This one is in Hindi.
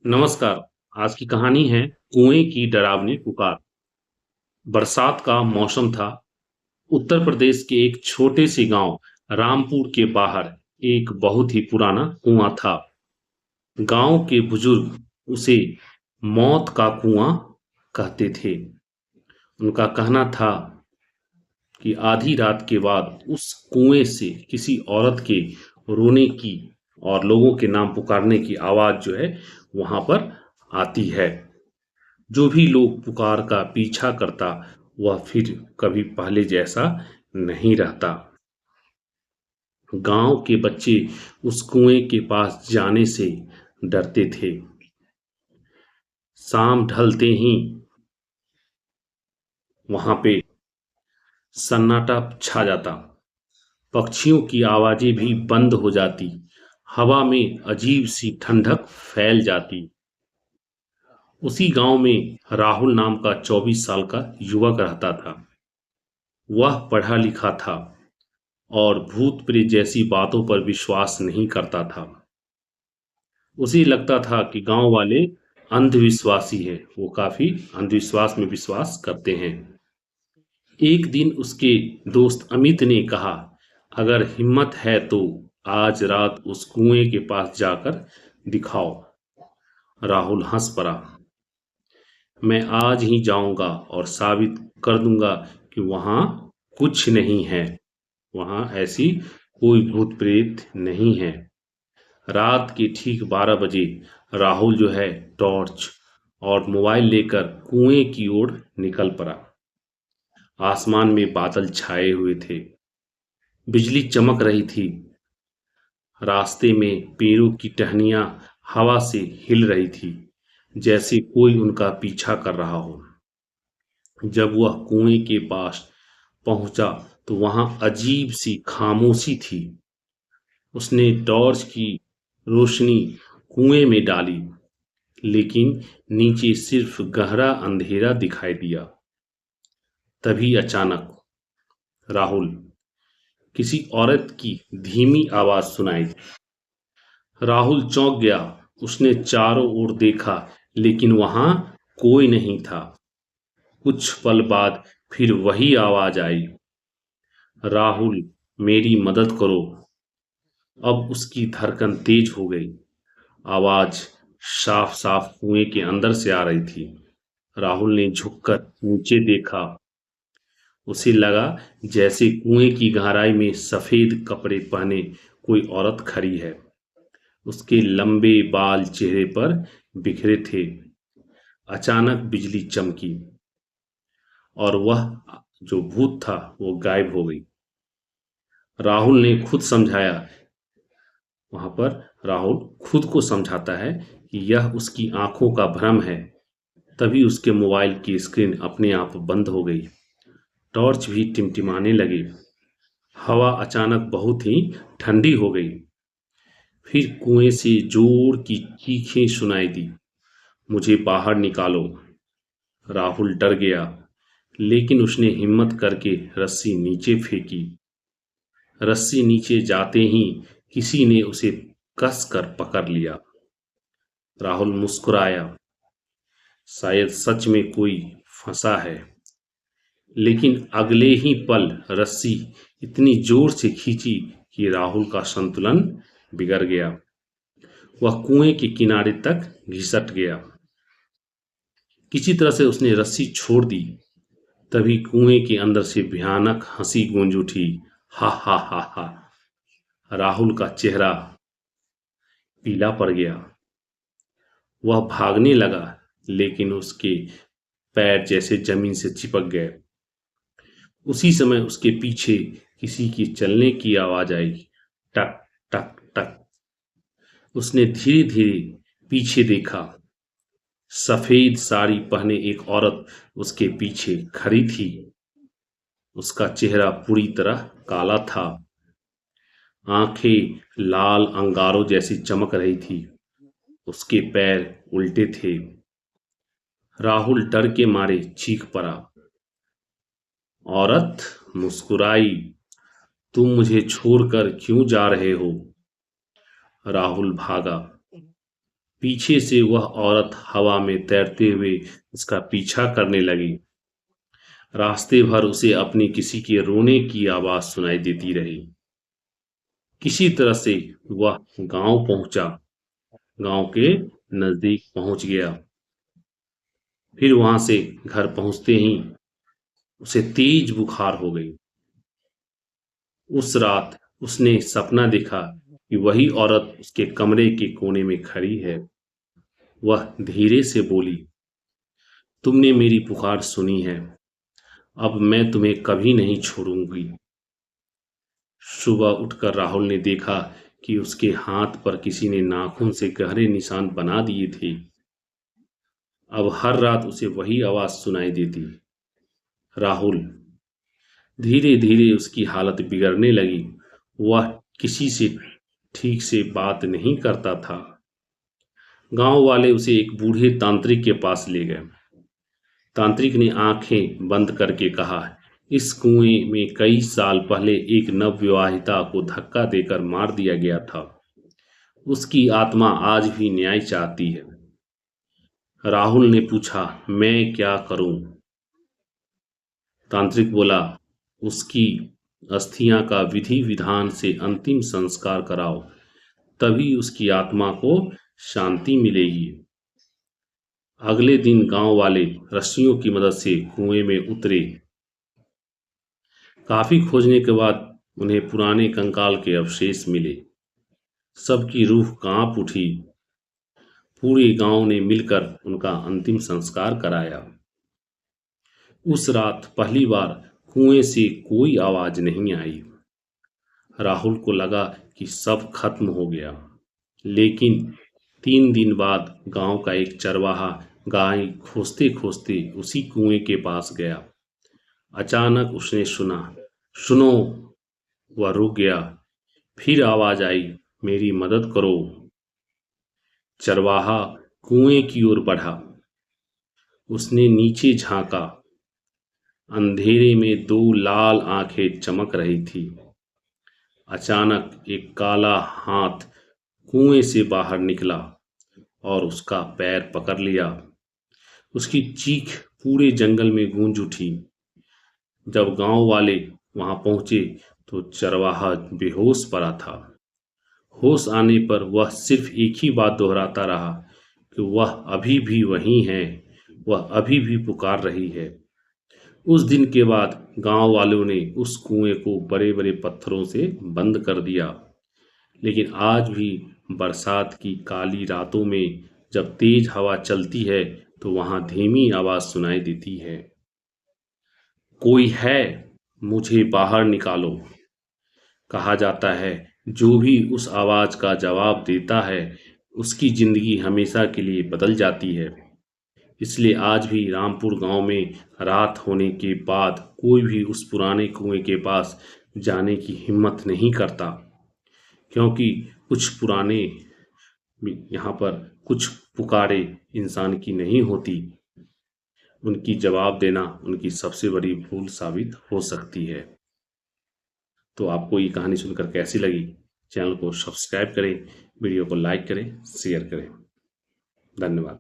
नमस्कार। आज की कहानी है कुएं की डरावनी पुकार। बरसात का मौसम था। उत्तर प्रदेश के एक छोटे से गांव रामपुर के बाहर एक बहुत ही पुराना कुआं था। गांव के बुजुर्ग उसे मौत का कुआं कहते थे। उनका कहना था कि आधी रात के बाद उस कुएं से किसी औरत के रोने की और लोगों के नाम पुकारने की आवाज जो है वहां पर आती है। जो भी लोग पुकार का पीछा करता वह फिर कभी पहले जैसा नहीं रहता। गांव के बच्चे उस कुएं के पास जाने से डरते थे। शाम ढलते ही वहां पे सन्नाटा छा जाता। पक्षियों की आवाजें भी बंद हो जाती। हवा में अजीब सी ठंडक फैल जाती। उसी गांव में राहुल नाम का 24 साल का युवक रहता था। वह पढ़ा लिखा था और भूत प्रेत जैसी बातों पर विश्वास नहीं करता था। उसे लगता था कि गांव वाले अंधविश्वासी हैं। वो काफी अंधविश्वास में विश्वास करते हैं। एक दिन उसके दोस्त अमित ने कहा, अगर हिम्मत है तो आज रात उस कुएं के पास जाकर दिखाओ। राहुल हंस पड़ा। मैं आज ही जाऊंगा और साबित कर दूंगा कि वहां कुछ नहीं है। वहां ऐसी कोई भूत प्रेत नहीं है। रात के ठीक 12 बजे राहुल जो है टॉर्च और मोबाइल लेकर कुएं की ओर निकल पड़ा। आसमान में बादल छाए हुए थे। बिजली चमक रही थी। रास्ते में पेड़ों की टहनियां हवा से हिल रही थी, जैसे कोई उनका पीछा कर रहा हो। जब वह कुएं के पास पहुंचा तो वहां अजीब सी खामोशी थी। उसने टॉर्च की रोशनी कुएं में डाली, लेकिन नीचे सिर्फ गहरा अंधेरा दिखाई दिया। तभी अचानक राहुल किसी औरत की धीमी आवाज सुनाई। राहुल चौंक गया। उसने चारों ओर देखा, लेकिन वहां कोई नहीं था। कुछ पल बाद फिर वही आवाज आई, राहुल, मेरी मदद करो। अब उसकी धड़कन तेज हो गई। आवाज साफ साफ कुएं के अंदर से आ रही थी। राहुल ने झुककर नीचे देखा। उसे लगा जैसे कुएं की गहराई में सफेद कपड़े पहने कोई औरत खड़ी है। उसके लंबे बाल चेहरे पर बिखरे थे। अचानक बिजली चमकी और वह जो भूत था वो गायब हो गई। राहुल ने खुद समझाया वहां पर राहुल खुद को समझाता है कि यह उसकी आंखों का भ्रम है। तभी उसके मोबाइल की स्क्रीन अपने आप बंद हो गई। टॉर्च भी टिमटिमाने लगी। हवा अचानक बहुत ही ठंडी हो गई। फिर कुएं से जोर की चीखें सुनाई दी, मुझे बाहर निकालो। राहुल डर गया, लेकिन उसने हिम्मत करके रस्सी नीचे फेंकी। रस्सी नीचे जाते ही किसी ने उसे कसकर पकड़ लिया। राहुल मुस्कुराया। शायद सच में कोई फंसा है। लेकिन अगले ही पल रस्सी इतनी जोर से खींची कि राहुल का संतुलन बिगड़ गया। वह कुएं के किनारे तक घिसट गया। किसी तरह से उसने रस्सी छोड़ दी। तभी कुएं के अंदर से भयानक हंसी गूंज उठी। हा हा हा हा। राहुल का चेहरा पीला पड़ गया। वह भागने लगा, लेकिन उसके पैर जैसे जमीन से चिपक गए। उसी समय उसके पीछे किसी की चलने की आवाज आई, टक टक टक। उसने धीरे धीरे पीछे देखा। सफेद साड़ी पहने एक औरत उसके पीछे खड़ी थी। उसका चेहरा पूरी तरह काला था। आंखें लाल अंगारों जैसी चमक रही थी। उसके पैर उल्टे थे। राहुल डर के मारे चीख पड़ा। औरत मुस्कुराई, तुम मुझे छोड़कर क्यों जा रहे हो? राहुल भागा। पीछे से वह औरत हवा में तैरते हुए उसका पीछा करने लगी। रास्ते भर उसे अपनी किसी के रोने की आवाज सुनाई देती रही। किसी तरह से वह गांव पहुंचा, गांव के नजदीक पहुंच गया। फिर वहां से घर पहुंचते ही उसे तेज बुखार हो गई। उस रात उसने सपना देखा कि वही औरत उसके कमरे के कोने में खड़ी है। वह धीरे से बोली, तुमने मेरी पुकार सुनी है, अब मैं तुम्हें कभी नहीं छोड़ूंगी। सुबह उठकर राहुल ने देखा कि उसके हाथ पर किसी ने नाखून से गहरे निशान बना दिए थे। अब हर रात उसे वही आवाज सुनाई देती, राहुल। धीरे धीरे उसकी हालत बिगड़ने लगी। वह किसी से ठीक से बात नहीं करता था। गांव वाले उसे एक बूढ़े तांत्रिक के पास ले गए। तांत्रिक ने आंखें बंद करके कहा, इस कुएं में कई साल पहले एक नवविवाहिता को धक्का देकर मार दिया गया था। उसकी आत्मा आज भी न्याय चाहती है। राहुल ने पूछा, मैं क्या करूं? तांत्रिक बोला, उसकी अस्थियां का विधि विधान से अंतिम संस्कार कराओ, तभी उसकी आत्मा को शांति मिलेगी। अगले दिन गांव वाले रस्सियों की मदद से कुएं में उतरे। काफी खोजने के बाद उन्हें पुराने कंकाल के अवशेष मिले। सबकी रूह कांप उठी। पूरे गांव ने मिलकर उनका अंतिम संस्कार कराया। उस रात पहली बार कुएं से कोई आवाज नहीं आई। राहुल को लगा कि सब खत्म हो गया। लेकिन 3 दिन बाद गांव का एक चरवाहा गाय खोजते खोजते उसी कुएं के पास गया। अचानक उसने सुना, सुनो। वह रुक गया। फिर आवाज आई, मेरी मदद करो। चरवाहा कुएं की ओर बढ़ा। उसने नीचे झांका। अंधेरे में 2 लाल आंखें चमक रही थी। अचानक एक काला हाथ कुएं से बाहर निकला और उसका पैर पकड़ लिया। उसकी चीख पूरे जंगल में गूंज उठी। जब गांव वाले वहां पहुंचे तो चरवाहा बेहोश पड़ा था। होश आने पर वह सिर्फ एक ही बात दोहराता रहा कि वह अभी भी वहीं है, वह अभी भी पुकार रही है। उस दिन के बाद गांव वालों ने उस कुएं को बड़े बड़े पत्थरों से बंद कर दिया। लेकिन आज भी बरसात की काली रातों में जब तेज हवा चलती है तो वहां धीमी आवाज सुनाई देती है, कोई है, मुझे बाहर निकालो। कहा जाता है, जो भी उस आवाज का जवाब देता है उसकी जिंदगी हमेशा के लिए बदल जाती है। इसलिए आज भी रामपुर गांव में रात होने के बाद कोई भी उस पुराने कुएं के पास जाने की हिम्मत नहीं करता, क्योंकि कुछ पुराने यहाँ पर कुछ पुकारे इंसान की नहीं होती। उनकी जवाब देना उनकी सबसे बड़ी भूल साबित हो सकती है। तो आपको ये कहानी सुनकर कैसी लगी? चैनल को सब्सक्राइब करें, वीडियो को लाइक करें, शेयर करें। धन्यवाद।